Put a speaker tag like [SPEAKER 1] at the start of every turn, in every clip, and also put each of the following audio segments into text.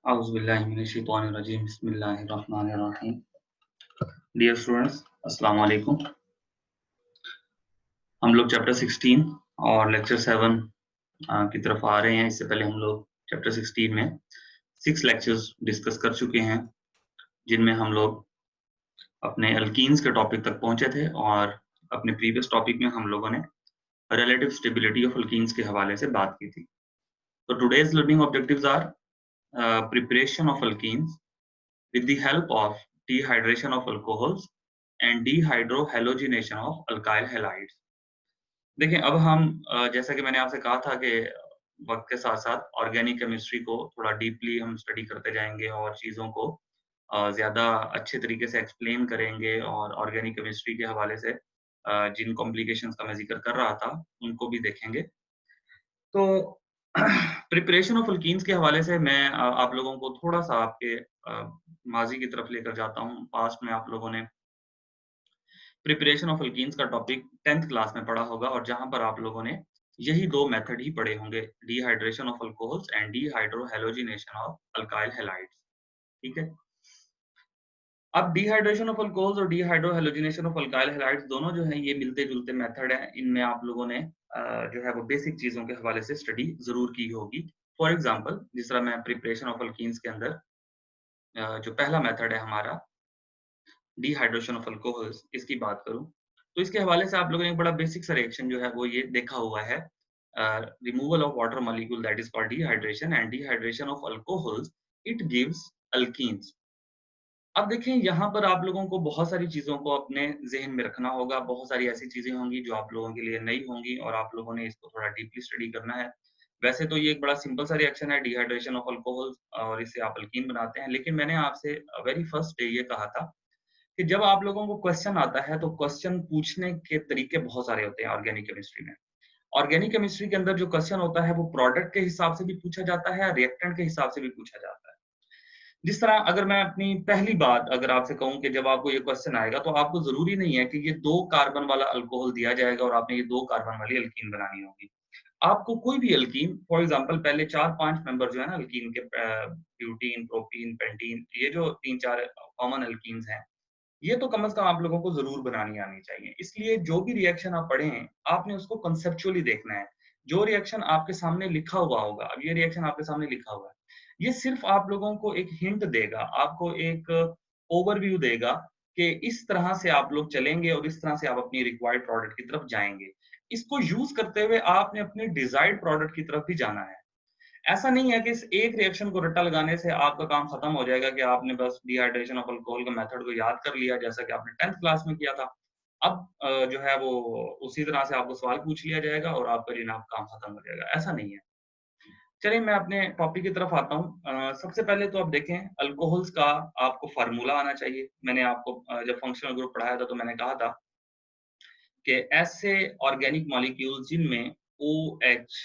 [SPEAKER 1] औज़ुबिल्लाहिमिनश्शैतानिर्रजीम बिस्मिल्लाहिर्रहमानिर्रहीम। Dear students, अस्सलाम वालेकुम। हम लोग चैप्टर 16 और लेक्चर 7 की तरफ आ रहे हैं। इससे पहले हम लोग चैप्टर 16 में 6 लेक्चर्स डिस्कस कर चुके हैं, जिनमें हम लोग अपने अल्कीन्स के टॉपिक तक पहुंचे थे और अपने प्रीवियस टॉपिक में हम लोगों ने रिलेटिव स्टेबिलिटी ऑफ अल्कीन्स के हवाले से बात की थी। तो today's learning objectives are preparation of alkenes with the help of dehydration of alcohols and dehydrohalogenation of alkyl halides। देखिए अब हम जैसा कि मैंने आपसे कहा था कि वक्त के साथ साथ ऑर्गेनिक केमिस्ट्री को थोड़ा डीपली हम स्टडी करते जाएंगे और चीज़ों को ज़्यादा अच्छे तरीके से एक्सप्लेन करेंगे और ऑर्गेनिक केमिस्ट्री के हवाले से जिन कॉम्प्लिकेशंस का मैं जिक्र कर रहा था उनको भी देखेंगे। तो प्रिपरेशन ऑफ अल्कीन्स के हवाले से मैं आप लोगों को थोड़ा-सा आपके माज़ी की तरफ लेकर जाता हूँ। पास्ट में आप लोगों ने प्रिपरेशन ऑफ अल्कीन्स का टॉपिक 10th क्लास में पढ़ा होगा और जहाँ पर आप लोगों ने यही 2 मेथड ही पढ़े होंगे, dehydration of alcohols and dehydrohalogenation of alkyl halides. ठीक है? अब डिहाइड्रेशन ऑफ अल्कोहल्स और डिहाइड्रोहैलोजिनेशन ऑफ अल्काइल हैलाइड्स दोनों जो हैं ये मिलते-जुलते मेथड हैं। इनमें आप लोगों ने जो है वो बेसिक चीज़ों के हवाले से स्टडी ज़रूर की होगी। फॉर एग्ज़ाम्पल जिस तरह मैं प्रिपरेशन ऑफ अल्कीन्स के अंदर जो पहला मेथड है हमारा डिहाइड्रेशन ऑफ अल्कोहल्स इसकी बात करूं तो इसके हवाले से आप लोगों ने एक बड़ा बेसिक सा रिएक्शन जो है वो ये देखा हुआ है, removal of water molecule that is called dehydration and dehydration of alcohols it gives alkenes. अब देखें यहाँ पर आप लोगों को बहुत सारी चीज़ों को अपने ज़हन में रखना होगा, बहुत सारी ऐसी चीज़ें होंगी जो आप लोगों के लिए नई होंगी और आप लोगों ने इसको थोड़ा डीपली स्टडी करना है। वैसे तो ये एक बड़ा सिंपल सा रिएक्शन है डिहाइड्रेशन ऑफ अल्कोहल्स और इससे आप अल्कीन बनाते हैं, लेकिन मैंने आपसे वेरी फर्स्ट डे ये कहा था कि जब आप लोगों को क्वेश्चन आता है तो क्वेश्चन पूछने के तरीके बहुत सारे होते हैं ऑर्गेनिक केमिस्ट्री में। ऑर्गेनिक केमिस्ट्री के अंदर जो क्वेश्चन होता है वो प्रोडक्ट के हिसाब से भी पूछा जाता है, रिएक्टेंट के हिसाब से भी पूछा जाता है। जिस तरह अगर मैं अपनी पहली बात अगर आपसे कहूँ कि जब आपको ये क्वेश्चन आएगा तो आपको ज़रूरी नहीं है कि ये 2 कार्बन वाला अल्कोहल दिया जाएगा और आपने ये 2 कार्बन वाली अल्कीन बनानी होगी। आपको कोई भी अल्कीन फॉर एग्ज़ाम्पल पहले 4-5 मेंबर जो है ना अल्कीन के ब्यूटीन, प्रोपीन, पेंटीन ये जो 3-4 कॉमन अल्कीन्स हैं, ये तो कम से कम आप लोगों को ज़रूर बनानी आनी चाहिए। इसलिए जो भी रिएक्शन आप पढ़ें, आपने उसको कॉन्सेप्चुअली देखना है। जो रिएक्शन आपके सामने लिखा हुआ होगा, अब ये रिएक्शन आपके सामने लिखा हुआ है, ये सिर्फ़ आप लोगों को एक हिंट देगा, आपको एक ओवरव्यू देगा कि इस तरह से आप लोग चलेंगे और इस तरह से आप अपनी रिक्वायर्ड प्रोडक्ट की तरफ जाएँगे। इसको यूज़ करते हुए आपने अपने डिज़ायर्ड प्रोडक्ट की तरफ भी जाना है। ऐसा नहीं है कि इस एक रिएक्शन को रट्टा लगाने से आपका काम खत्म हो जाएगा कि आपने बस डिहाइड्रेशन ऑफ अल्कोहल का मेथड को याद कर लिया जैसा कि आपने 10th क्लास में किया था। अब जो है वो उसी तरह से आपको सवाल पूछ लिया जाएगा और आपका जनाब काम खत्म हो जाएगा, ऐसा नहीं है। चलिए मैं अपने टॉपिक की तरफ आता हूँ। सबसे पहले तो आप देखें अल्कोहल्स का आपको फ़ॉर्मूला आना चाहिए। मैंने आपको जब फंक्शनल ग्रुप पढ़ाया था तो मैंने कहा था कि ऐसे ऑर्गेनिक मॉलिक्यूल्स जिनमें OH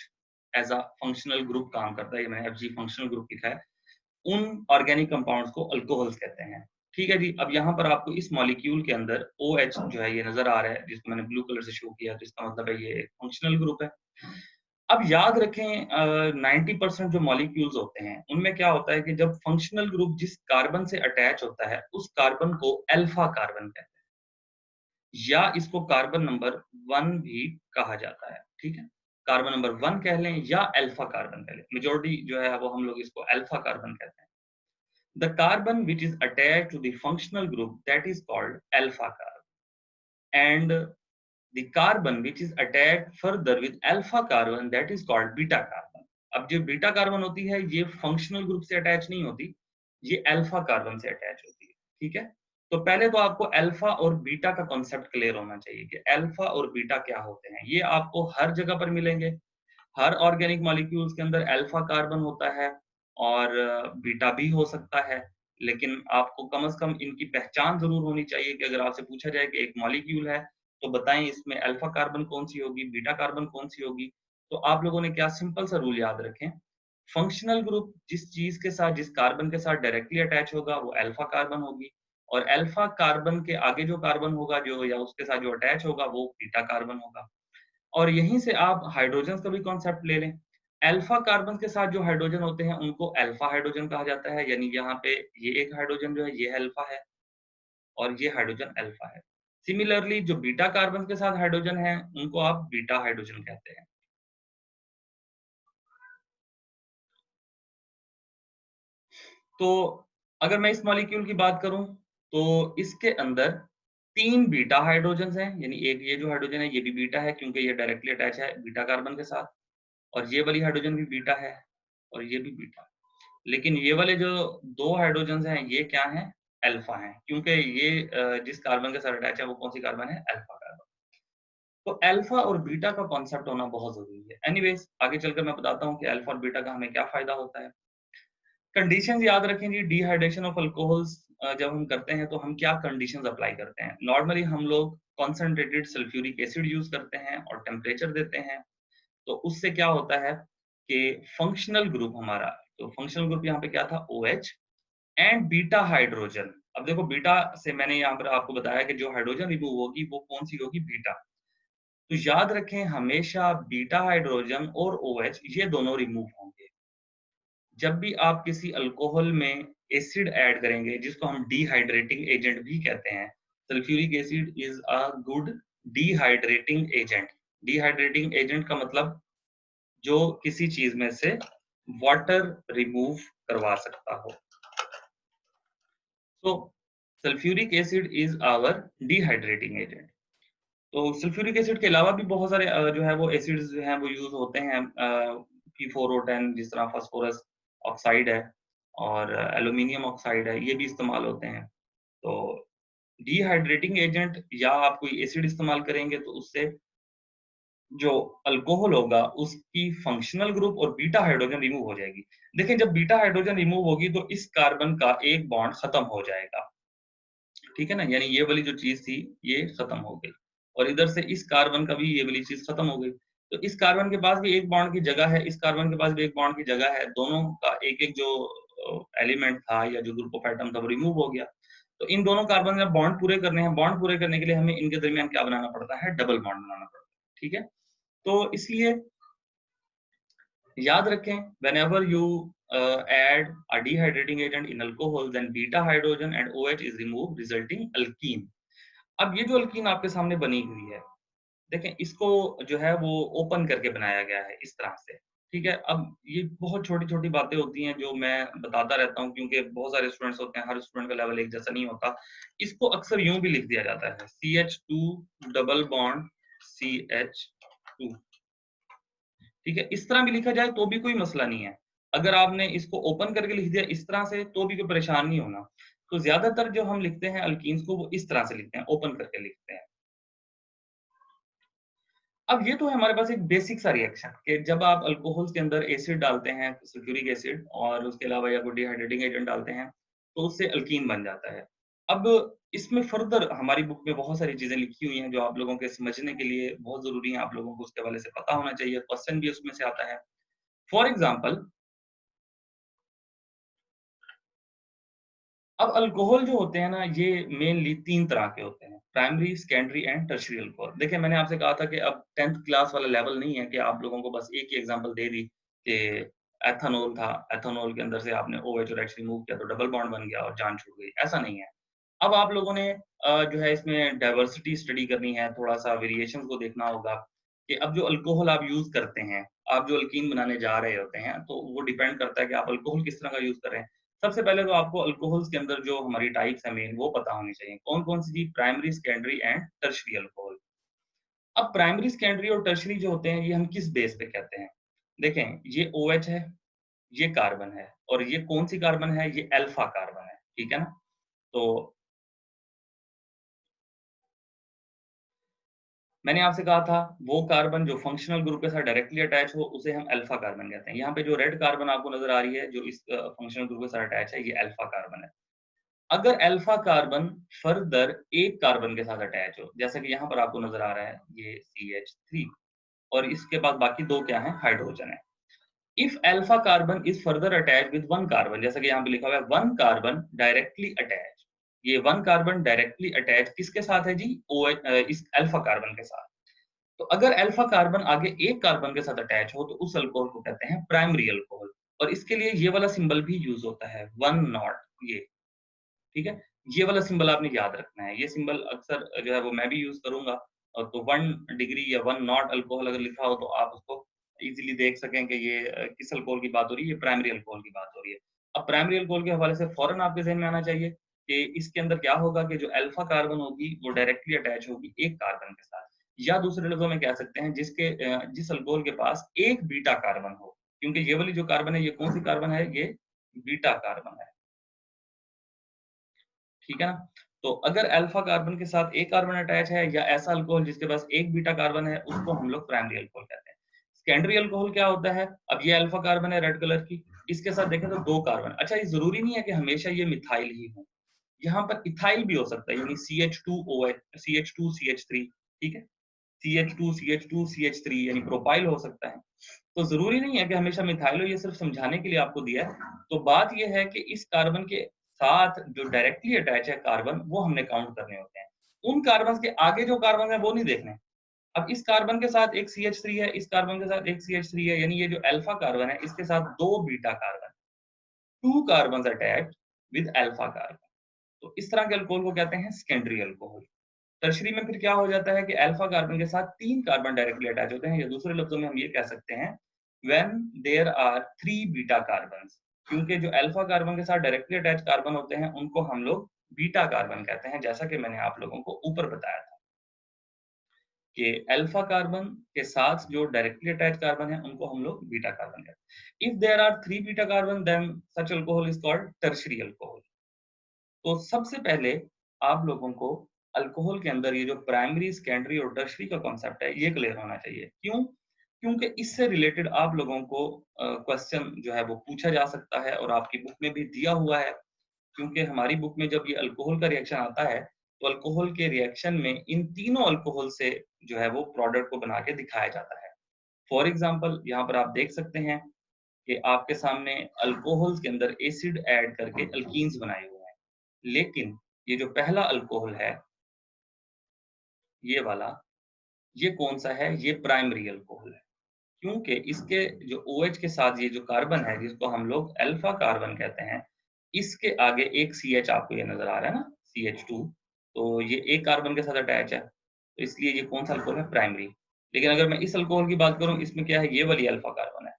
[SPEAKER 1] as a functional group काम करता है, ये मैंने FG फंक्शनल ग्रुप लिखा है, उन ऑर्गेनिक कंपाउंड्स को अल्कोहल्स कहते हैं। ठीक है जी, अब यहाँ पर आपको इस मॉलिक्यूल के अंदर OH जो है ये नज़र आ रहा है, जिसको मैंने ब्लू कलर से शो किया, तो इसका मतलब है ये एक फंक्शनल ग्रुप है। अब याद रखें 90% जो मॉलिक्यूल्स होते हैं, उनमें क्या होता है कि जब फंक्शनल ग्रुप जिस कार्बन से अटैच होता है, उस कार्बन को अल्फा कार्बन कहते हैं। या इसको कार्बन नंबर 1 भी कहा जाता है, ठीक है? कार्बन नंबर 1 कह लें या अल्फा कार्बन कह लें। मेजॉरिटी जो है वो हम लोग इसको अल्फा कार्बन कहते हैं। The carbon which is attached to the functional group that is called alpha carbon and the carbon which is attached further with alpha carbon that is called beta carbon. अब जो beta carbon होती है ये functional group से attach नहीं होती, ये alpha carbon से अटैच होती है, ठीक है? तो पहले तो आपको अल्फा और बीटा का कॉन्सेप्ट क्लियर होना चाहिए कि अल्फा और बीटा क्या होते हैं। ये आपको हर जगह पर मिलेंगे। हर ऑर्गेनिक मॉलिक्यूल्स के अंदर अल्फा कार्बन होता है और बीटा भी हो सकता है, लेकिन आपको कम से कम इनकी पहचान ज़रूर होनी चाहिए कि अगर आपसे पूछा जाए कि एक मॉलिक्यूल है, तो बताएँ इसमें अल्फा कार्बन कौन-सी होगी, बीटा कार्बन कौन-सी होगी? तो आप लोगों ने क्या सिंपल सा रूल याद रखें, फंक्शनल ग्रुप जिस चीज़ के साथ जिस कार्बन के साथ डायरेक्टली अटैच होगा, वो अल्फा कार्बन होगी और अल्फा कार्बन के आगे जो कार्बन होगा जो या उसके साथ जो अटैच होगा, वो बीटा कार्बन होगा। और यहीं से आप हाइड्रोजन्स का भी कॉन्सेप्ट ले लें। अल्फा कार्बन के साथ जो हाइड्रोजन होते हैं उनको अल्फा हाइड्रोजन कहा जाता है, यानी यहाँ पे ये एक हाइड्रोजन जो है ये अल्फा है और ये हाइड्रोजन अल्फा है। सिमिलरली जो बीटा कार्बन के साथ हाइड्रोजन है उनको आप बीटा हाइड्रोजन कहते हैं। तो अगर मैं इस मॉलिक्यूल की बात करूं तो इसके अंदर 3 बीटा हाइड्रोजन्स हैं, यानी एक ये जो हाइड्रोजन है ये भी बीटा है क्योंकि ये डायरेक्टली अटैच है बीटा कार्बन के साथ, और ये वाली हाइड्रोजन भी बीटा है और ये भी बीटा। लेकिन ये वाले जो 2 हाइड्रोजन्स हैं ये क्या हैं? अल्फा हैं, क्योंकि ये जिस कार्बन के साथ अटैच है वो कौन सी कार्बन है? Alpha carbon. तो अल्फा और बीटा का कॉन्सेप्ट होना बहुत जरूरी है। एनीवेज आगे चलकर मैं बताता हूँ कि अल्फा और बीटा का हमें क्या फायदा होता है। कंडीशंस याद रखें जी, डिहाइड्रेशन ऑफ अल्कोहल्स जब हम करते हैं तो हम क्या कंडीशंस अप्लाई करते हैं। नॉर्मली हम लोग कॉन्सेंट्रेटेड सल्फ्यूरिक एसिड यूज करते हैं और टेम्परेचर देते हैं। तो उससे क्या होता है कि फंक्शनल ग्रुप हमारा, तो फंक्शनल ग्रुप यहाँ पे क्या था? OH and beta hydrogen. अब देखो बीटा से मैंने यहाँ पर आपको बताया कि जो हाइड्रोजन रिमूव होगी वो कौन सी होगी? बीटा। तो याद रखें हमेशा बीटा हाइड्रोजन और OH ये दोनों रिमूव होंगे। जब भी आप किसी अल्कोहल में एसिड ऐड करेंगे जिसको हम डिहाइड्रेटिंग एजेंट भी कहते हैं, sulphuric acid is a good dehydrating agent. Dehydrating agent का मतलब जो किसी चीज में से वाटर रिमूव करवा सकता हो। तो sulphuric acid is our dehydrating agent. तो सल्फ्यूरिक एसिड के अलावा भी बहुत सारे जो है वो एसिड्स जो हैं वो यूज होते हैं, P4O10 जिस तरह फास्फोरस ऑक्साइड है और एल्यूमिनियम ऑक्साइड है, ये भी इस्तेमाल होते हैं। तो डिहाइड्रेटिंग एजेंट या आप कोई एसिड इस्तेमाल करेंगे तो उससे जो अल्कोहल होगा उसकी फंक्शनल ग्रुप और बीटा हाइड्रोजन रिमूव हो जाएगी। देखिए जब बीटा हाइड्रोजन रिमूव होगी तो इस कार्बन का एक बॉन्ड खत्म हो जाएगा, ठीक है ना, यानी ये वाली जो चीज थी ये खत्म हो गई और इधर से इस कार्बन का भी ये वाली चीज खत्म हो गई। तो इस कार्बन के पास भी एक बॉन्ड की जगह है, इस कार्बन के पास भी एक बॉन्ड की जगह है, दोनों का एक एक जो एलिमेंट था या जो ग्रुप ऑफ एटम था वो रिमूव हो गया। तो इन दोनों कार्बन में बॉन्ड पूरे करने हैं, बॉन्ड पूरे करने के लिए हमें इनके दरमियान क्या बनाना पड़ता है? डबल बॉन्ड बनाना पड़ता है, ठीक है। तो इसलिए याद रखें whenever you add a dehydrating agent in alcohol then beta hydrogen and OH is removed resulting alkene। अब ये जो अल्कीन आपके सामने बनी हुई है, देखें इसको जो है वो ओपन करके बनाया गया है इस तरह से, ठीक है। अब ये बहुत छोटी छोटी बातें होती हैं जो मैं बताता रहता हूँ क्योंकि बहुत सारे स्टूडेंट्स होते हैं, हर स्टूडेंट का लेवल एक जैसा नहीं होता। इसको अक्सर यूं भी लिख दिया जाता है CH2 डबल बॉन्ड CH2, ठीक है। इस तरह भी लिखा जाए तो भी कोई मसला नहीं है। अगर आपने इसको ओपन करके लिख दिया इस तरह से तो भी कोई परेशान नहीं होना। तो ज्यादातर जो हम लिखते हैं अल्कीन्स को वो इस तरह से लिखते हैं, ओपन करके लिखते हैं। अब ये तो है हमारे पास एक बेसिक सा रिएक्शन कि जब आप अल्कोहल्स के अंदर एसिड डालते हैं, सल्फ्यूरिक एसिड, और उसके अलावा या कोई डिहाइड्रेटिंग एजेंट डालते हैं तो उससे अल्कीन बन जाता है। अब इसमें फर्दर हमारी बुक में बहुत सारी चीजें लिखी हुई हैं जो आप लोगों के समझने के लिए बहुत जरूरी है, आप लोगों को उसके हवाले से पता होना चाहिए, क्वेश्चन भी उसमें से आता है। फॉर एग्जाम्पल अब अल्कोहल जो होते हैं ना ये मेनली 3 तरह के होते हैं, primary, secondary and tertiary alcohol. देखिए मैंने आपसे कहा था कि अब 10th क्लास वाला लेवल नहीं है कि आप लोगों को बस एक ही एग्जांपल दे दी कि एथेनॉल था, एथेनॉल के अंदर से आपने OH और H रिमूव किया तो डबल बॉन्ड बन गया और जान छूट गई, ऐसा नहीं है। अब आप लोगों ने जो है इसमें डाइवर्सिटी स्टडी करनी है, थोड़ा-सा वेरिएशंस को देखना होगा कि अब जो अल्कोहल आप यूज़ करते हैं, आप जो अल्कीन बनाने जा रहे होते हैं, तो वो डिपेंड करता है कि आप अल्कोहल किस तरह का यूज़ कर रहे हैं। सबसे पहले तो आपको अल्कोहल्स के अंदर जो हमारी टाइप्स है मेन वो पता होनी चाहिए। कौन-कौन सी चीज़? Primary, secondary and tertiary alcohol. अब प्राइमरी, सेकेंडरी और टर्शियरी जो होते हैं ये हम किस बेस पे कहते हैं? देखें ये OH है, ये कार्बन है और ये कौन-सी कार्बन है? ये अल्फा कार्बन है, ठीक है ना? तो मैंने आपसे कहा था वो कार्बन जो फंक्शनल ग्रुप के साथ डायरेक्टली अटैच हो उसे हम अल्फा कार्बन कहते हैं। यहाँ पे जो रेड कार्बन आपको नजर आ रही है जो इस फंक्शनल ग्रुप के साथ अटैच है ये अल्फा कार्बन है। अगर अल्फा कार्बन फर्दर एक कार्बन के साथ अटैच हो, जैसा कि यहाँ पर आपको नजर आ रहा है ये CH3, और इसके बाद बाकी 2 क्या है? हाइड्रोजन है। If alpha carbon is further attach with 1 carbon, जैसा कि यहाँ पे लिखा हुआ है 1 कार्बन डायरेक्टली अटैच, ये 1 कार्बन डायरेक्टली अटैच किसके साथ है जी? इस अल्फा कार्बन के साथ। तो अगर अल्फा कार्बन आगे एक कार्बन के साथ अटैच हो तो उस अल्कोहल को कहते हैं प्राइमरी अल्कोहल। और इसके लिए ये वाला सिंबल भी यूज होता है, 1 नॉट, ये, ठीक है। ये वाला सिंबल आपने याद रखना है, ये सिंबल अक्सर जो है वो मैं भी यूज करूंगा। और तो 1 डिग्री या 1 नॉट अल्कोहल अगर लिखा हो तो आप उसको इजीली देख सकें कि ये किस अल्कोहल की बात हो रही है, ये प्राइमरी अल्कोहल की बात हो रही है। अब प्राइमरी अल्कोहल के हवाले से फौरन आपके जहन में आना चाहिए कि इसके अंदर क्या होगा कि जो अल्फा कार्बन होगी वो डायरेक्टली अटैच होगी एक कार्बन के साथ, या दूसरे लफ्जों में कह सकते हैं जिस अल्कोहल के पास एक बीटा कार्बन हो, क्योंकि ये वाली जो कार्बन है ये कौन सी कार्बन है, ये बीटा कार्बन है, ठीक है ना। तो अगर अल्फा कार्बन के साथ एक कार्बन अटैच है या ऐसा अल्कोहल जिसके पास एक बीटा कार्बन है, उसको हम लोग प्राइमरी अल्कोहल कहते हैं। सेकेंडरी अल्कोहल क्या होता है, अब ये अल्फा कार्बन है रेड कलर की, इसके साथ देखें तो दो कार्बन। अच्छा, ये जरूरी नहीं है कि हमेशा ये मिथाइल ही हो, यहाँ पर इथाइल भी हो सकता है, यानी CH2OH, CH2CH3, ठीक है, CH2CH2CH3 यानी प्रोपाइल हो सकता है। तो जरूरी नहीं है कि हमेशा मिथाइल हो, ये सिर्फ समझाने के लिए आपको दिया है। तो बात ये है कि इस कार्बन के साथ जो डायरेक्टली अटैच है कार्बन, वो हमने काउंट करने होते हैं। उन कार्बन के आगे जो कार्बन है वो नहीं देखने। अब इस कार्बन के साथ एक CH3 है, इस कार्बन के साथ एक CH3 है, यानी ये जो अल्फा कार्बन है इसके साथ दो beta carbon, two carbon attach with alpha carbon. तो इस तरह के अल्कोहल को कहते हैं सेकेंडरी अल्कोहल। टर्शरी में फिर क्या हो जाता है कि अल्फा कार्बन के साथ तीन कार्बन डायरेक्टली अटैच होते हैं, या दूसरे लफ्जों में हम ये कह सकते हैं when there are three beta carbon, क्योंकि जो अल्फा कार्बन के साथ डायरेक्टली अटैच कार्बन होते हैं उनको हम लोग बीटा कार्बन कहते हैं, जैसा कि मैंने आप लोगों को ऊपर बताया था कि अल्फा कार्बन के साथ जो डायरेक्टली अटैच कार्बन है उनको हम लोग बीटा कार्बन कहते हैं। If there are three beta carbon then such alcohol is called tertiary alcohol. तो सबसे पहले आप लोगों को अल्कोहल के अंदर ये जो प्राइमरी, सेकेंडरी और टर्शरी का कॉन्सेप्ट है ये क्लियर होना चाहिए। क्यों? क्योंकि इससे रिलेटेड आप लोगों को क्वेश्चन जो है वो पूछा जा सकता है और आपकी बुक में भी दिया हुआ है। क्योंकि हमारी बुक में जब ये अल्कोहल का रिएक्शन आता है तो अल्कोहल के रिएक्शन में इन तीनों अल्कोहल से जो है वो प्रोडक्ट को बना के दिखाया जाता है। फॉर एग्जाम्पल यहाँ पर आप देख सकते हैं कि आपके सामने अल्कोहल के अंदर एसिड ऐड करके अल्कीन्स बनाए हुए हैं, लेकिन ये जो पहला अल्कोहल है ये वाला, ये कौन सा है, ये प्राइमरी अल्कोहल है। क्योंकि इसके जो OH के साथ ये जो कार्बन है जिसको हम लोग अल्फा कार्बन कहते हैं, इसके आगे एक CH आपको ये नजर आ रहा है ना, CH2, तो ये एक कार्बन के साथ अटैच है, तो इसलिए ये कौन सा अल्कोहल है, प्राइमरी। लेकिन अगर मैं इस अल्कोहल की बात करूं, इसमें क्या है, ये वाली अल्फा कार्बन है।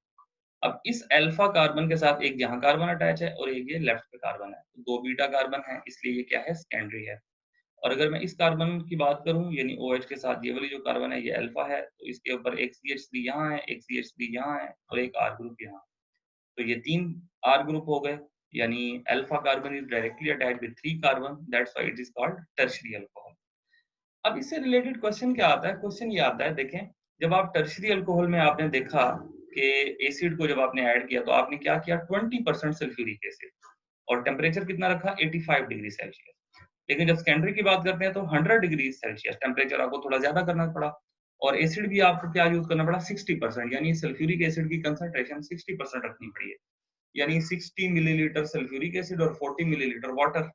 [SPEAKER 1] अब इस अल्फा कार्बन के साथ एक यहाँ कार्बन अटैच है और एक ये लेफ्ट पे कार्बन है, तो दो बीटा कार्बन है, इसलिए ये क्या है, सेकेंडरी है। और अगर मैं इस कार्बन की बात करूं, यानी OH के साथ ये वाली जो कार्बन है ये अल्फा है, तो इसके ऊपर एक CH3 यहाँ है, एक CH3 यहाँ है और एक R ग्रुप यहाँ, तो ये तीन R ग्रुप हो गए, यानी alpha carbon is directly attached with three carbon, that's why it is called tertiary alcohol. अब इससे रिलेटेड क्वेश्चन क्या आता है, क्वेश्चन ये आता है, देखें, जब आप टर्शियरी अल्कोहल में आपने देखा कि एसिड को जब आपने ऐड किया तो आपने क्या किया, 20% सल्फ्यूरिक एसिड, और टेम्परेचर कितना रखा, 85 डिग्री सेल्सियस। लेकिन जब सेकेंडरी की बात करते हैं तो 100 डिग्री सेल्सियस टेम्परेचर आपको थोड़ा ज्यादा करना पड़ा, और एसिड भी आपको क्या यूज करना पड़ा, 60%, यानी सल्फ्यूरिक एसिड की कंसंट्रेशन 60% रखनी पड़ी है, यानी 60 मिलीलीटर सल्फ्यूरिक एसिड और 40 मिलीलीटर वाटर।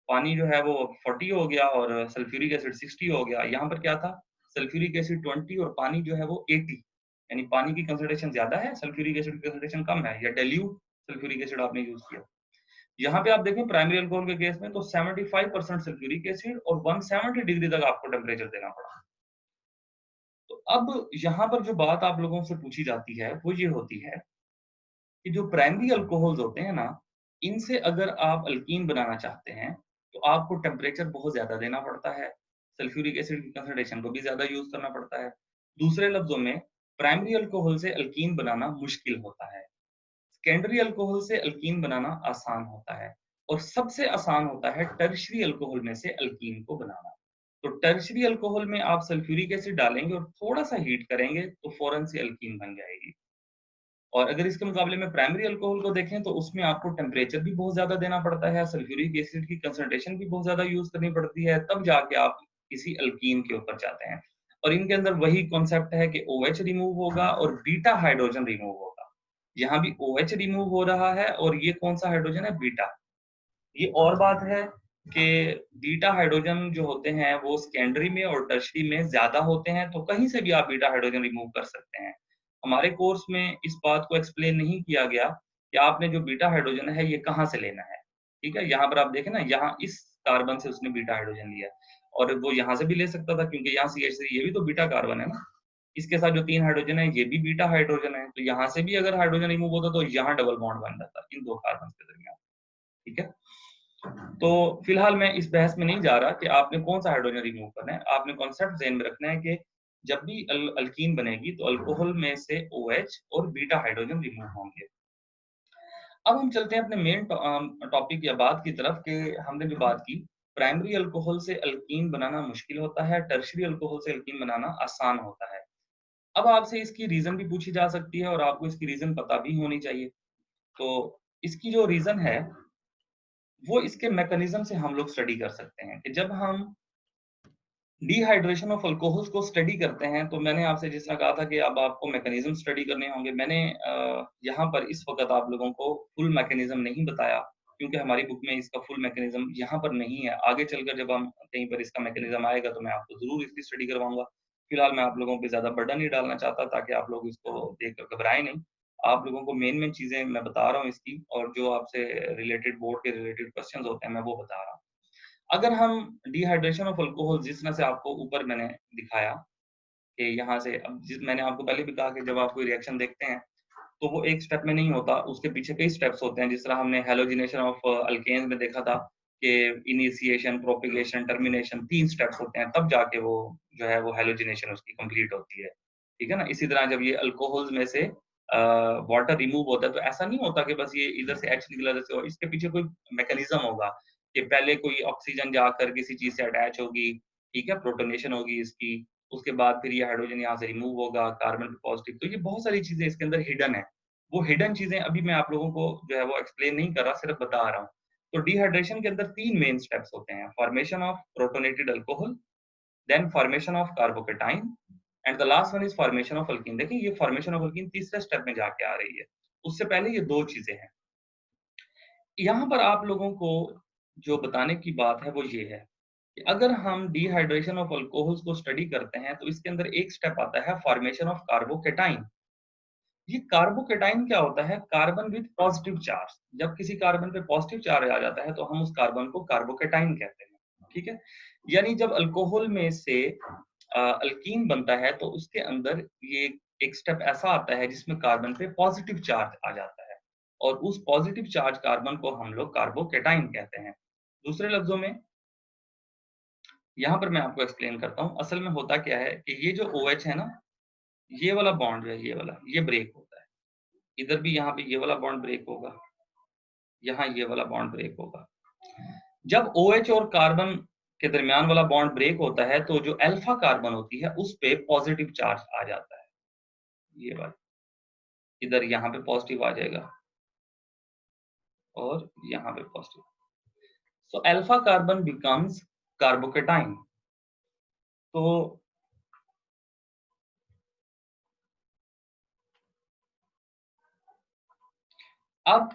[SPEAKER 1] पानी जो है वो 40 हो गया और सल्फ्यूरिक एसिड 60 हो गया। यहाँ पर क्या था, सल्फ्यूरिक एसिड 20 और पानी जो है वो 80, यानी पानी की कंसंट्रेशन ज्यादा है, सल्फ्यूरिक एसिड की कंसंट्रेशन कम है, या डाइल्यूट सल्फ्यूरिक एसिड आपने यूज किया। यहाँ पे आप देखें प्राइमरी अल्कोहल के केस में तो 75% सल्फ्यूरिक एसिड और 170 डिग्री तक आपको टेम्परेचर देना पड़ा। तो अब यहाँ पर जो बात आप लोगों से पूछी जाती है वो ये होती है कि जो प्राइमरी अल्कोहल्स होते हैं ना, इनसे अगर आप अल्कीन बनाना चाहते हैं तो आपको टेम्परेचर बहुत ज्यादा देना पड़ता है, सल्फ्यूरिक एसिड की कंसंट्रेशन को भी ज्यादा यूज करना पड़ता है। दूसरे लफ्जों में प्राइमरी अल्कोहल से अल्कीन बनाना मुश्किल होता है, सेकेंडरी अल्कोहल से अल्कीन बनाना आसान होता है, और सबसे आसान होता है टर्शियरी अल्कोहल में से अल्कीन को बनाना। तो टर्शियरी अल्कोहल में आप सल्फ्यूरिक एसिड डालेंगे और थोड़ा सा हीट करेंगे तो फौरन से अल्कीन बन जाएगी। और अगर इसके मुकाबले में प्राइमरी अल्कोहल को देखें तो उसमें आपको टेम्परेचर भी बहुत ज्यादा देना पड़ता है, सल्फ्यूरिक एसिड की कंसंट्रेशन भी बहुत ज्यादा यूज करनी पड़ती है, तब जाके आप किसी अल्कीन के ऊपर जाते हैं। और इनके अंदर वही कॉन्सेप्ट है कि OH रिमूव होगा और बीटा हाइड्रोजन रिमूव होगा। यहाँ भी OH रिमूव हो रहा है और ये कौन सा हाइड्रोजन है, बीटा। ये और बात है कि बीटा हाइड्रोजन जो होते हैं वो सेकेंडरी में और टर्शरी में ज्यादा होते हैं, तो कहीं से भी आप बीटा हाइड्रोजन रिमूव कर सकते हैं। हमारे कोर्स में इस बात को एक्सप्लेन नहीं किया गया कि आपने जो बीटा हाइड्रोजन है ये कहाँ से लेना है। ठीक है, यहाँ पर आप देखें ना, यहाँ इस कार्बन से उसने बीटा हाइड्रोजन लिया और वो यहाँ से भी ले सकता था क्योंकि यहाँ CH3 ये भी तो बीटा कार्बन है ना। इसके साथ जो 3 हाइड्रोजन है ये भी बीटा हाइड्रोजन है, तो यहाँ से भी अगर हाइड्रोजन रिमूव होता तो यहाँ डबल बॉन्ड बन जाता इन 2 कार्बन के दरमियान। ठीक है, तो फिलहाल मैं इस बहस में नहीं जा रहा कि आपने कौन सा हाइड्रोजन रिमूव करना है। आपने कॉन्सेप्ट ज़हन में रखना है कि जब भी अल्कीन बनेगी तो अल्कोहल में से OH और बीटा हाइड्रोजन रिमूव होंगे। अब हम चलते हैं अपने मेन टॉपिक या बात की तरफ कि हमने जो बात की, प्राइमरी अल्कोहल से अल्कीन बनाना मुश्किल होता है, टर्शियरी अल्कोहल से अल्कीन बनाना आसान होता है। अब आपसे इसकी रीजन भी पूछी जा सकती है और आपको इसकी रीजन पता भी होनी चाहिए। तो इसकी जो रीजन है वो इसके मैकेनिज्म से हम लोग स्टडी कर सकते हैं कि जब हम डिहाइड्रेशन ऑफ अल्कोहल्स को स्टडी करते हैं, तो मैंने आपसे जिस तरह कहा था कि अब आपको मैकेनिज्म स्टडी करने होंगे। मैंने यहाँ पर इस वक्त आप लोगों को फुल मैकेनिज्म नहीं बताया क्योंकि हमारी बुक में इसका फुल मैकेनिज्म यहाँ पर नहीं है। आगे चलकर जब हम कहीं पर इसका मैकेनिज्म आएगा तो मैं आपको जरूर इसकी स्टडी करवाऊंगा। फिलहाल मैं आप लोगों पे ज्यादा बर्डन नहीं डालना चाहता ताकि आप लोग इसको देखकर घबराएं नहीं। आप लोगों को मेन मेन चीजें मैं बता रहा हूँ इसकी, और जो आपसे रिलेटेड बोर्ड के रिलेटेड क्वेश्चंस होते हैं मैं वो बता रहा हूँ। अगर हम डिहाइड्रेशन ऑफ अल्कोहल जिस तरह से आपको ऊपर मैंने दिखाया कि यहाँ से, अब जिस मैंने आपको पहले भी कहा कि जब आप कोई रिएक्शन देखते हैं तो वो एक स्टेप में नहीं होता, उसके पीछे कई स्टेप्स होते हैं। जिस तरह हमने हैलोजिनेशन ऑफ अल्केन्स में देखा था कि इनिशिएशन, प्रोपिगेशन, टर्मिनेशन 3 स्टेप्स होते हैं, तब जाके वो जो है वो हैलोजिनेशन उसकी कंप्लीट होती है। ठीक है ना? इसी तरह जब ये अल्कोहल्स में से वाटर रिमूव होता है तो ऐसा नहीं होता कि बस ये इधर से H निकला इधर से, और इसके पीछे कोई मैकेनिज्म होगा कि पहले कोई ऑक्सीजन जाकर किसी चीज से अटैच होगी, ठीक है, प्रोटोनेशन होगी इसकी, उसके बाद फिर ये हाइड्रोजन यहाँ से रिमूव होगा, कार्बन पे पॉजिटिव। तो ये बहुत सारी चीजें इसके अंदर हिडन है। वो हिडन चीजें अभी मैं आप लोगों को जो है वो एक्सप्लेन नहीं कर रहा, सिर्फ बता रहा हूँ। तो डिहाइड्रेशन के अंदर 3 मेन स्टेप्स होते हैं: formation of protonated alcohol, then formation of carbocation, and the last one is formation of alkene. देखिए ये फॉर्मेशन ऑफ अल्कीन तीसरे स्टेप में जाके आ रही है, उससे पहले ये 2 चीजें हैं। यहाँ पर आप लोगों को जो बताने की बात है वो ये है कि अगर हम डिहाइड्रेशन ऑफ अल्कोहल्स को स्टडी करते हैं तो इसके अंदर एक स्टेप आता है फॉर्मेशन ऑफ कार्बोकेटाइन। ये कार्बोकेटाइन क्या होता है? Carbon with positive charge. जब किसी कार्बन पे पॉजिटिव चार्ज आ जाता है तो हम उस कार्बन को कार्बोकेटाइन कहते हैं। ठीक है, यानी जब अल्कोहल में से अल्कीन बनता है तो उसके अंदर ये एक स्टेप ऐसा आता है जिसमें कार्बन पे पॉजिटिव चार्ज आ जाता है, और उस पॉजिटिव चार्ज कार्बन को हम लोग कार्बोकेटाइन कहते हैं। दूसरे लफ्जों में यहाँ पर मैं आपको एक्सप्लेन करता हूँ, असल में होता क्या है कि ये जो OH है ना, ये वाला बॉन्ड जो है, ये वाला, ये ब्रेक होता है। इधर भी यहाँ पे ये वाला बॉन्ड ब्रेक होगा, यहाँ ये वाला बॉन्ड ब्रेक होगा। जब OH और कार्बन के दरमियान वाला बॉन्ड ब्रेक होता है तो जो अल्फा कार्बन होती है उस पे पॉजिटिव चार्ज आ जाता है, ये वाला, इधर यहाँ पे पॉजिटिव आ जाएगा और यहाँ पे positive. So alpha carbon becomes carbocation. तो अब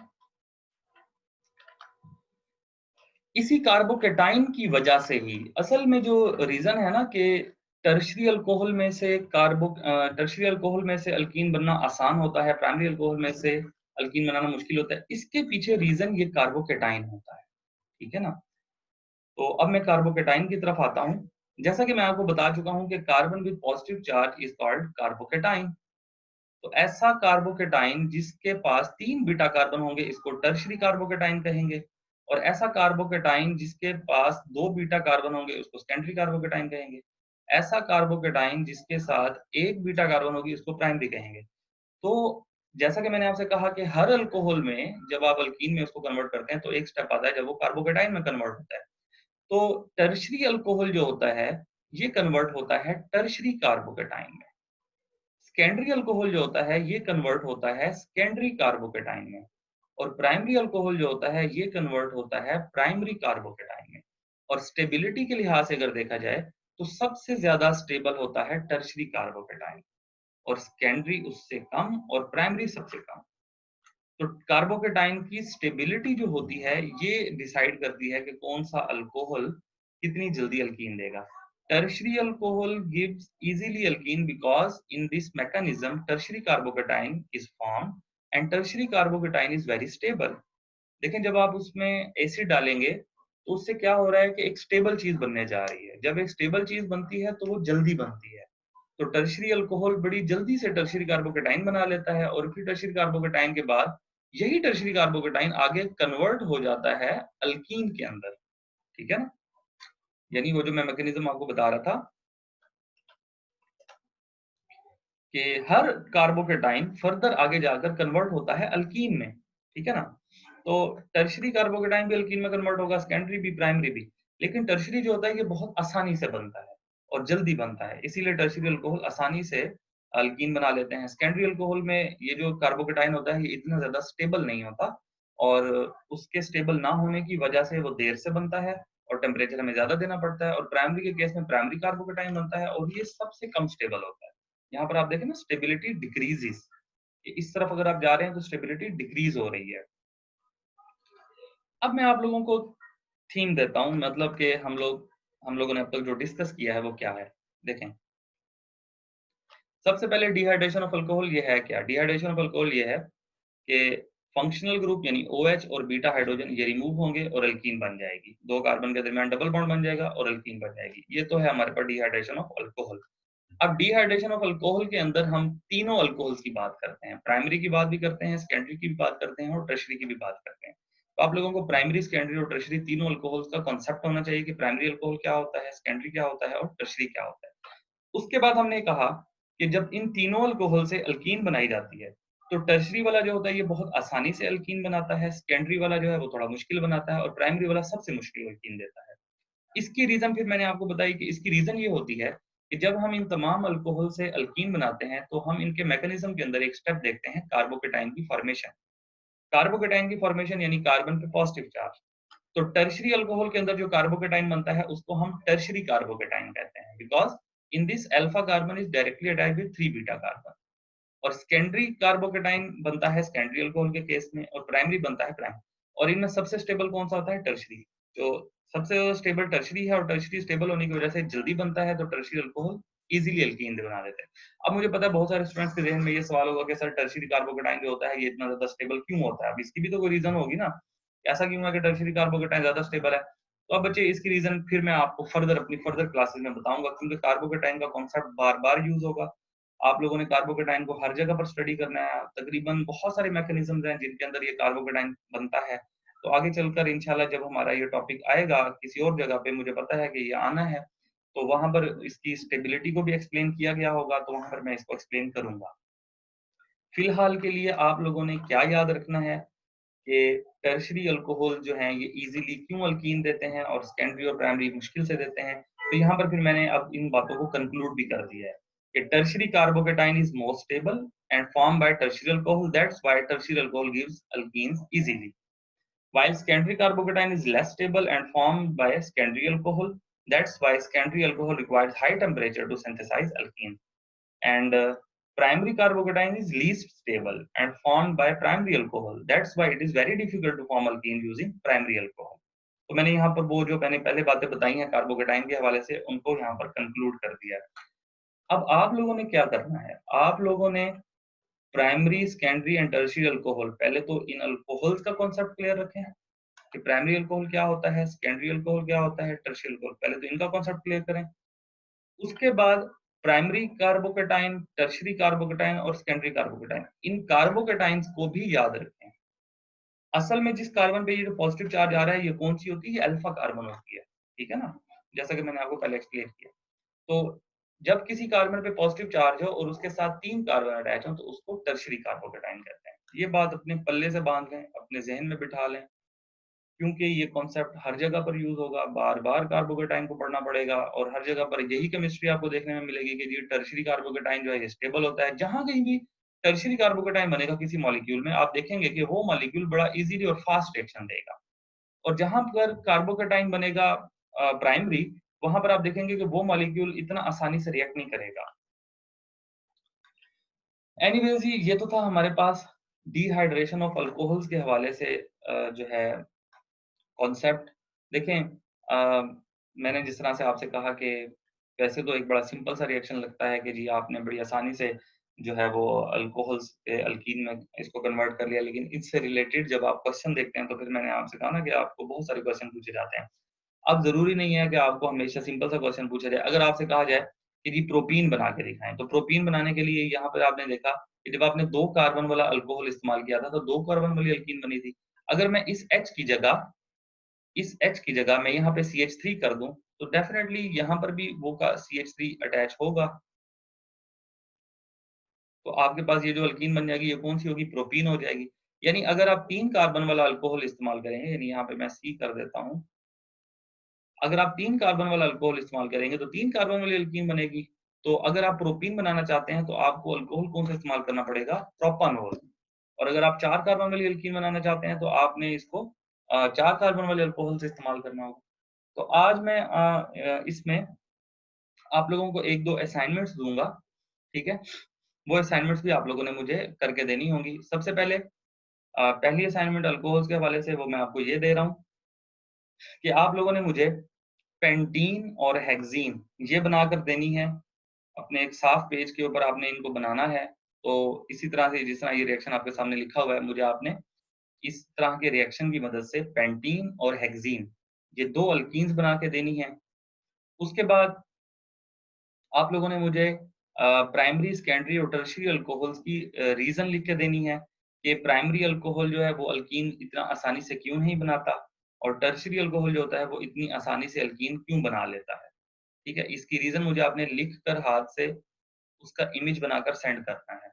[SPEAKER 1] इसी कार्बोकेटाइन की वजह से ही असल में जो रीजन है ना कि टर्शियरी अल्कोहल में से टर्शियरी अल्कोहल में से अल्कीन बनना आसान होता है, प्राइमरी अल्कोहल में से अल्कीन बनाना मुश्किल होता है, इसके पीछे रीजन ये कार्बोकेटाइन होता है। ठीक है ना? तो अब मैं कार्बोकेटाइन की तरफ आता हूँ। जैसा कि मैं आपको बता चुका हूँ कि carbon with positive charge is called carbocation. तो ऐसा कार्बोकेटाइन जिसके पास 3 बीटा कार्बन होंगे इसको टर्शियरी कार्बोकेटाइन कहेंगे, और ऐसा कार्बोकेटाइन जिसके पास 2 बीटा कार्बन होंगे उसको सेकेंडरी कार्बोकेटाइन कहेंगे। ऐसा कार्बोकेटाइन जिसके साथ 1 बीटा कार्बन होगी उसको प्राइमरी कहेंगे। तो जैसा कि मैंने आपसे कहा कि हर अल्कोहल में जब आप अल्कीन में उसको कन्वर्ट करते हैं तो एक स्टेप आता है जब वो कार्बोकेटाइन में कन्वर्ट होता है। तो टर्शियरी अल्कोहल जो होता है ये कन्वर्ट होता है टर्शियरी कार्बोकेटाइन में। सेकेंडरी अल्कोहल जो होता है ये कन्वर्ट होता है सेकेंडरी कार्बोकेटाइन में, और प्राइमरी अल्कोहल जो होता है ये कन्वर्ट होता है प्राइमरी कार्बोकेटाइन में। और स्टेबिलिटी के लिहाज से अगर देखा जाए तो सबसे ज्यादा स्टेबल होता है टर्शियरी कार्बोकेटाइन, और सेकेंडरी उससे कम और प्राइमरी सबसे कम। तो कार्बोकेटाइन की स्टेबिलिटी जो होती है ये डिसाइड करती है कि कौन सा अल्कोहल कितनी जल्दी अल्कीन देगा। Tertiary alcohol gives easily alkyne because in this mechanism tertiary carbocation is formed and tertiary carbocation is very stable। देखें जब आप उसमें एसिड डालेंगे तो उससे क्या हो रहा है कि एक स्टेबल चीज बनने जा रही है। जब एक स्टेबल चीज बनती है तो वो जल्दी बनती है। तो टर्शरी अल्कोहल बड़ी जल्दी से टर्शरी कार्बोकेटाइन बना लेता है और फिर टर्शरी कार्बोकेटाइन के बाद यही टर्शरी कार्बोकेटाइन आगे कन्वर्ट हो जाता है अल्कीन के अंदर। ठीक है ना, यानी वो जो मैं मैकेनिज्म आपको बता रहा था कि हर कार्बोकेटाइन फर्दर आगे जाकर कन्वर्ट होता है अल्कीन में। ठीक है ना, तो टर्शरी कार्बोकेटाइन भी अल्कीन में कन्वर्ट होगा, सेकेंडरी भी, प्राइमरी भी। लेकिन टर्शरी जो होता है ये बहुत आसानी से बनता है और जल्दी बनता है, इसीलिए टर्शरी अल्कोहल आसानी से अल्कीन बना लेते हैं। सेकेंडरी अल्कोहल में ये जो कार्बोकेटाइन होता है ये इतना ज्यादा स्टेबल नहीं होता और उसके स्टेबल ना होने की वजह से वो देर से बनता है और टेम्परेचर हमें ज्यादा देना पड़ता है। और प्राइमरी के केस में प्राइमरी कार्बोकेटाइन बनता है और ये सबसे कम स्टेबल होता है। यहाँ पर आप देखें ना, स्टेबिलिटी डिक्रीजेस, इस तरफ अगर आप जा रहे हैं तो स्टेबिलिटी डिक्रीज हो रही है। अब मैं आप लोगों को थीम देता हूं, मतलब कि हम लोगों ने अब तक जो डिस्कस किया है वो क्या है। देखें, सबसे पहले डिहाइड्रेशन ऑफ अल्कोहल ये है क्या। डिहाइड्रेशन ऑफ अल्कोहल ये है कि फंक्शनल ग्रुप यानी OH और बीटा हाइड्रोजन ये रिमूव होंगे और अल्कीन बन जाएगी। दो कार्बन के दरमियान डबल बॉन्ड बन जाएगा और अल्कीन बन जाएगी। ये तो है हमारे पास डिहाइड्रेशन ऑफ अल्कोहल। अब डिहाइड्रेशन ऑफ अल्कोहल के अंदर हम तीनों अल्कोहल्स की बात करते हैं, प्राइमरी की बात भी करते हैं, सेकेंडरी की भी बात करते हैं और टर्शरी की भी बात करते हैं। तो आप लोगों को प्राइमरी, सेकेंडरी और टर्शरी तीनों अल्कोहल्स का कॉन्सेप्ट होना चाहिए कि प्राइमरी अल्कोहल क्या होता है, सेकेंडरी क्या होता है और टर्शरी क्या होता है। उसके बाद हमने कहा कि जब इन तीनों अल्कोहल से अल्कीन बनाई जाती है तो टर्शरी वाला जो होता है ये बहुत आसानी से अल्कीन बनाता है, सेकेंडरी वाला जो है वो थोड़ा मुश्किल बनाता है और प्राइमरी वाला सबसे मुश्किल अल्कीन देता है। इसकी रीजन फिर मैंने आपको बताई कि इसकी रीजन ये होती है कि जब हम इन तमाम अल्कोहल से अल्कीन बनाते हैं तो हम इनके मैकेनिज्म के अंदर एक स्टेप देखते हैं, कार्बोकेटाइन की फॉर्मेशन। कार्बोकेटाइन की फॉर्मेशन यानी कार्बन पे पॉजिटिव चार्ज। तो टर्शरी अल्कोहल के अंदर जो कार्बोकेटाइन बनता है उसको हम टर्शरी कार्बोकेटाइन कहते हैं because in this alpha carbon is directly attached with 3 beta carbon. और सेकेंडरी कार्बोकेटाइन बनता है सेकेंडरी अल्कोहल के केस में और प्राइमरी बनता है प्राइम। और इनमें सबसे स्टेबल कौन सा होता है, टर्शरी। तो सबसे ज्यादा स्टेबल टर्शरी है और टर्शरी स्टेबल होने की वजह से जल्दी बनता है तो टर्शरी अल्कोहल इजीली अल्कीन बना देते हैं। अब मुझे पता है बहुत सारे स्टूडेंट्स के जहन में ये सवाल होगा कि सर टर्शरी कार्बोकेटाइन जो होता है ये इतना ज्यादा स्टेबल क्यों होता है। अब इसकी भी तो कोई रीजन होगी ना, ऐसा क्यों है कि टर्शरी कार्बोकेटाइन ज्यादा स्टेबल है। तो अब बच्चे इसकी रीजन फिर मैं आपको अपनी फर्दर क्लासेस में बताऊंगा, क्योंकि कार्बोकेटाइन का कॉन्सेप्ट बार बार यूज होगा। आप लोगों ने कार्बोकेटाइन को हर जगह पर स्टडी करना है, तकरीबन बहुत सारे मैकेनिज्म हैं जिनके अंदर ये कार्बोकेटाइन बनता है। तो आगे चलकर इंशाल्लाह जब हमारा ये टॉपिक आएगा किसी और जगह पे, मुझे पता है कि ये आना है, तो वहां पर इसकी स्टेबिलिटी को भी एक्सप्लेन किया गया होगा, तो वहां पर मैं इसको एक्सप्लेन करूंगा। फिलहाल के लिए आप लोगों ने क्या याद रखना है कि टर्शरी अल्कोहल जो हैं ये इजीली क्यों अल्कीन देते हैं और सेकेंडरी और प्राइमरी मुश्किल से देते हैं। तो यहाँ पर फिर मैंने अब इन बातों को कंक्लूड भी कर दिया है कि tertiary carbocation is more stable and form by tertiary alcohol, that's why tertiary alcohol gives alkenes easily, while secondary carbocation is less stable and formed by a secondary alcohol, that's why secondary alcohol requires high temperature to synthesize alkene. And primary carbocation is least stable and formed by primary alcohol, that's why it is very difficult to form alkene using primary alcohol. तो मैंने यहाँ पर वो जो मैंने पहले बातें बताई हैं कार्बोकेटाइन के हवाले से उनको यहाँ पर कंक्लूड कर दिया। अब आप लोगों ने क्या करना है, आप लोगों ने primary, secondary and tertiary alcohol, पहले तो इन अल्कोहल्स का कॉन्सेप्ट क्लियर रखें कि प्राइमरी अल्कोहल क्या होता है, सेकेंडरी अल्कोहल क्या होता है, टर्शियरी अल्कोहल, पहले तो इनका कॉन्सेप्ट क्लियर करें। उसके बाद प्राइमरी कार्बोकेटाइन, टर्शियरी कार्बोकेटाइन और सेकेंडरी कार्बोकेटाइन, इन कार्बोकेटाइंस को भी याद रखें। असल में जिस कार्बन पे ये जो पॉजिटिव चार्ज आ रहा है ये कौन सी होती है, अल्फा कार्बन होती है। ठीक है ना, जैसा कि मैंने आपको पहले एक्सप्लेन किया। तो जब किसी कार्बन पे पॉजिटिव चार्ज हो और उसके साथ 3 कार्बन अटैच हो तो उसको टर्शियरी कार्बोकेटाइन कहते हैं। ये बात अपने पल्ले से बांध लें, अपने जहन में बिठा लें, क्योंकि ये कॉन्सेप्ट हर जगह पर यूज होगा, बार बार कार्बोकेटाइन को पढ़ना पड़ेगा और हर जगह पर यही केमिस्ट्री आपको देखने में मिलेगी कि ये टर्शियरी कार्बोकेटाइन जो है ये स्टेबल होता है। जहां कहीं भी टर्शियरी कार्बोकेटाइन बनेगा किसी मॉलिक्यूल में, आप देखेंगे कि वो मॉलिक्यूल बड़ा इजीली और फास्ट रिएक्शन देगा। और जहां पर कार्बोकेटाइन बनेगा प्राइमरी, वहां पर आप देखेंगे कि वो मॉलिक्यूल इतना आसानी से रिएक्ट नहीं करेगा। एनीवेज ये तो था हमारे पास डिहाइड्रेशन ऑफ अल्कोहल्स के हवाले से जो है कॉन्सेप्ट देखें, मैंने जिस तरह से आपसे कहा कि वैसे तो एक बड़ा सिंपल सा रिएक्शन लगता है कि जी आपने बड़ी आसानी से जो है वो अल्कोहल्स के अल्कीन में इसको कन्वर्ट कर लिया, लेकिन इससे रिलेटेड जब आप क्वेश्चन देखते हैं तो फिर मैंने आपसे कहा ना कि आपको बहुत सारे क्वेश्चन पूछे जाते हैं। अब ज़रूरी नहीं है कि आपको हमेशा सिंपल सा क्वेश्चन पूछा जाए। अगर आपसे कहा जाए कि जी प्रोपीन बना के दिखाएँ, तो प्रोपीन बनाने के लिए यहाँ पर आपने देखा कि जब आपने 2 कार्बन वाला अल्कोहल इस्तेमाल किया था, तो 2 कार्बन वाली अल्कीन बनी थी। अगर मैं इस H की जगह मैं यहाँ पे CH3 कर दूँ, तो डेफ़िनेटली यहाँ पर भी वो का CH3 अटैच होगा। तो आपके पास ये जो अल्कीन बन जाएगी, ये कौन-सी होगी? प्रोपीन हो जाएगी। यानी अगर आप 3 कार्बन वाला अल्कोहल इस्तेमाल करेंगे, यानी यहाँ पे मैं C कर देता हूँ। अगर आप 3 कार्बन वाला अल्कोहल इस्तेमाल करेंगे, तो 3 कार्बन वाली अल्कीन बनेगी। तो अगर आप प्रोपीन बनाना चाहते हैं, तो आपको अल्कोहल कौन-सा इस्तेमाल करना पड़ेगा? प्रोपानॉल। और अगर आप 4 कार्बन वाली अल्कीन बनाना चाहते हैं, तो आपने इसको 4 कार्बन वाले अल्कोहल से इस्तेमाल करना होगा। तो आज मैं इसमें आप लोगों को 1-2 असाइनमेंट्स दूँगा, ठीक है? वो असाइनमेंट्स भी आप लोगों ने मुझे करके देनी होंगी। सबसे पहले पहली असाइनमेंट अल्कोहल्स के हवाले से वो मैं आपको ये दे रहा हूँ कि आप लोगों ने मुझे पेंटीन और हेक्सीन ये बनाकर देनी है। अपने एक साफ पेज के ऊपर आपने इनको बनाना है। तो इसी तरह से जिस तरह ये रिएक्शन आपके सामने लिखा हुआ है, मुझे आपने इस तरह के रिएक्शन की मदद से पेंटीन और हेक्सीन ये 2 अल्कीन्स बना के देनी है। उसके बाद आप लोगों ने मुझे प्राइमरी, सेकेंडरी और टर्शियरी अल्कोहल्स की रीज़न लिख के देनी है कि प्राइमरी अल्कोहल जो है वो अल्कीन इतना आसानी से क्यों नहीं बनाता और टर्शियरी अल्कोहल जो होता है वो इतनी आसानी से अल्कीन क्यों बना लेता है। ठीक है? इसकी रीज़न मुझे आपने लिख कर हाथ से उसका इमेज बनाकर सेंड करना है।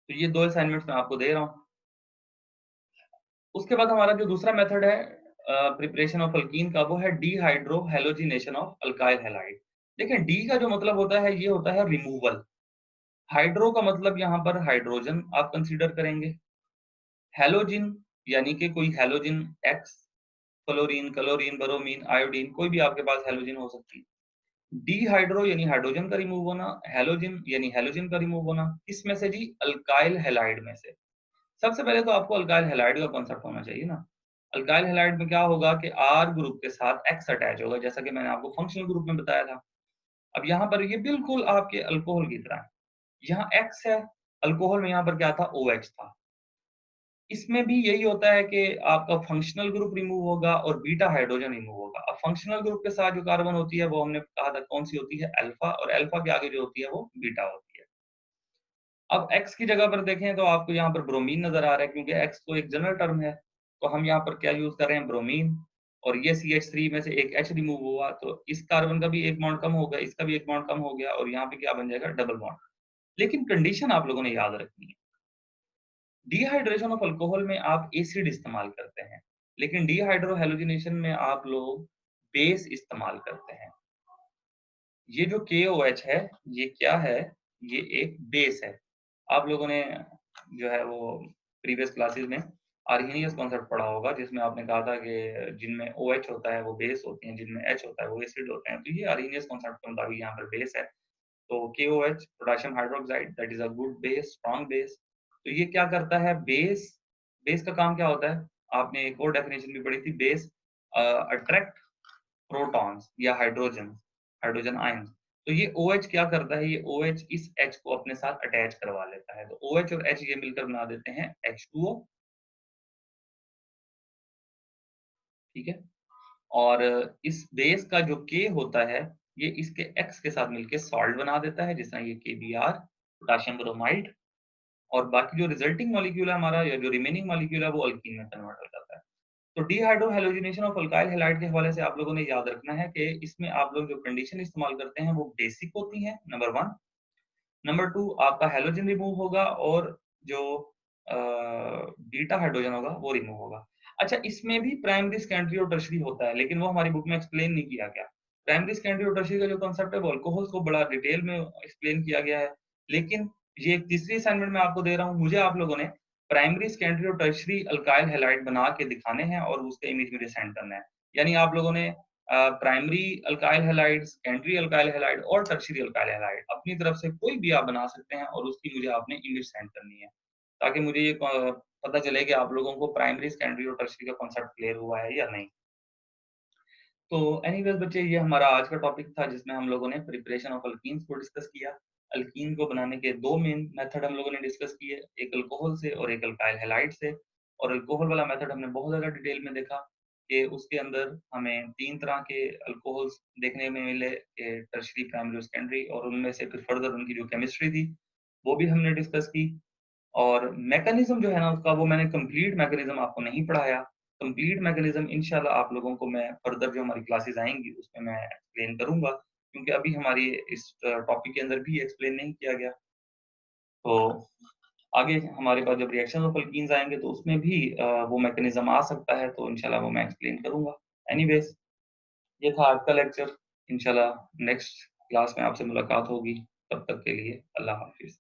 [SPEAKER 1] तो ये 2 असाइनमेंट्स मैं आपको दे रहा हूँ। उसके बाद हमारा जो दूसरा मेथड है प्रिपरेशन ऑफ अल्कीन का, वो है dehydro halogenation of alkyl halide. देखिए डी का जो मतलब होता है ये होता है रिमूवल। हाइड्रो का मतलब यहाँ पर हाइड्रोजन आप कंसीडर करेंगे। हैलोजिन यानी कि कोई halogen X, fluorine, chlorine, bromine, iodine, कोई भी आपके पास हैलोजिन हो सकती है। डिहाइड्रो यानी हाइड्रोजन का रिमूव होना, हैलोजिन यानी हैलोजन का रिमूव होना। किसमें से जी? अल्काइल हैलाइड में से। सबसे पहले तो आपको अल्काइल हैलाइड का कॉन्सेप्ट होना चाहिए ना। अल्काइल हैलाइड में क्या होगा कि R ग्रुप के साथ X अटैच होगा, जैसा कि मैंने आपको फंक्शनल ग्रुप में बताया था। अब यहाँ पर ये बिल्कुल आपके अल्कोहल की तरह है। यहाँ X है, अल्कोहल में यहाँ पर क्या था? OH था। इसमें भी यही होता है कि आपका फंक्शनल ग्रुप रिमूव होगा और बीटा हाइड्रोजन रिमूव होगा। अब फंक्शनल ग्रुप के साथ जो कार्बन होती है वो हमने कहा था कौन सी होती है? अल्फा, और अल्फा के आगे जो होती है वो बीटा होती है। अब X की जगह पर देखें तो आपको यहाँ पर ब्रोमीन नज़र आ रहा है, क्योंकि X तो एक जनरल टर्म है। तो हम यहाँ पर क्या यूज़ कर रहे हैं? ब्रोमीन। और ये CH3 में से एक H रिमूव हुआ, तो इस कार्बन का भी एक बॉन्ड कम हो गया, इसका भी एक बॉन्ड कम हो गया और यहाँ पे क्या बन जाएगा? Double bond. लेकिन कंडीशन आप लोगों ने याद रखनी है। डिहाइड्रेशन ऑफ अल्कोहल में आप एसिड इस्तेमाल करते हैं, लेकिन डिहाइड्रो हैलोजिनेशन में आप लोग बेस इस्तेमाल करते हैं। ये जो KOH है, ये क्या है? ये एक बेस है। आप लोगों ने जो है वो प्रीवियस क्लासेस में आर्हेनियस कॉन्सेप्ट पढ़ा होगा, जिसमें आपने कहा था कि जिनमें OH होता है वो बेस होती हैं, जिनमें H होता है वो एसिड होते हैं। तो ये आर्हेनियस कॉन्सेप्ट के मुताबिक यहाँ पर बेस है। तो KOH potassium hydroxide that is a good base, strong base. तो ये क्या करता है? बेस बेस का काम क्या होता है? आपने एक और डेफिनेशन भी पढ़ी थी, बेस अट्रैक्ट प्रोटॉन्स या हाइड्रोजन आयन्स। तो ये OH क्या करता है? ये OH इस H को अपने साथ अटैच करवा लेता है। तो OH और H ये मिलकर बना देते हैं H2O, ठीक है? और इस बेस का जो K होता है, ये इसके X के साथ मिलके सॉल्ट बना देता है, जिस तरह ये KBr, पोटेशियम ब्रोमाइड। और बाकी जो रिजल्टिंग मॉलिक्यूल है हमारा, या जो रिमेनिंग मॉलिक्यूल है, वो अल्कीन में कन्वर्ट हो जाता है। तो dehydro halogenation of alkyl halide के हवाले से आप लोगों ने याद रखना है कि इसमें आप लोग जो कंडीशन इस्तेमाल करते हैं वो बेसिक होती हैं, नंबर 1। नंबर 2 आपका हैलोजन रिमूव होगा और जो बीटा हाइड्रोजन होगा वो रिमूव होगा। अच्छा, इसमें भी प्राइमरी, सेकेंडरी और टर्शियरी होता है, लेकिन वो हमारी बुक में एक्सप्लेन नहीं किया गया। प्राइमरी, सेकेंडरी और टर्शियरी का जो कांसेप्ट है वो अल्कोहल्स को बड़ा डिटेल में एक्सप्लेन किया गया है। लेकिन ये एक तीसरी असाइनमेंट मैं आपको दे रहा हूँ। मुझे आप लोगों ने प्राइमरी, सेकेंडरी और टर्शियरी अल्काइल हैलाइड बना के दिखाने हैं और उसका इमेज मुझे सेंड करना है। यानी आप लोगों ने primary alkyl halide, secondary alkyl halide और टर्शियरी अल्काइल हैलाइड अपनी तरफ से कोई भी आप बना सकते हैं और उसकी मुझे आपने इमेज सेंड करनी है, ताकि मुझे ये पता चले कि आप लोगों को प्राइमरी, सेकेंडरी और टर्शियरी का कॉन्सेप्ट क्लियर हुआ है या नहीं। तो एनीवेज बच्चे, ये हमारा आज का टॉपिक था जिसमें हम लोगों ने प्रिपरेशन ऑफ अल्कीन्स को डिस्कस किया। अल्कीन को बनाने के दो मेन मेथड हम लोगों ने डिस्कस किए, एक अल्कोहल से और एक अल्काइल हैलाइड से। और अल्कोहल वाला मेथड हमने बहुत ज़्यादा डिटेल में देखा कि उसके अंदर हमें 3 तरह के अल्कोहल्स देखने में मिले, टर्शियरी, प्राइमरी और सेकेंडरी, और उनमें से फिर फर्दर उनकी जो केमिस्ट्री थी वो भी हमने डिस्कस की। और मैकेनिज्म जो है ना उसका, वो मैंने कंप्लीट मैकेनिज्म आपको नहीं पढ़ाया। कंप्लीट मैकेनिज्म इंशाल्लाह आप लोगों को मैं फर्दर जो हमारी क्लासेस आएँगी उसमें मैं एक्सप्लेन करूँगा, क्योंकि अभी हमारी इस टॉपिक के अंदर भी एक्सप्लेन नहीं किया गया। तो आगे हमारे पास जब रिएक्शन ऑफ अल्कीन्स आएँगे तो उसमें भी वो मैकेनिज्म आ सकता है, तो इंशाल्लाह वो मैं एक्सप्लेन करूँगा। एनीवेज़, ये था आज का लेक्चर। इंशाल्लाह नेक्स्ट क्लास में आपसे मुलाकात होगी। तब तक के लिए अल्लाह हाफ़िज़।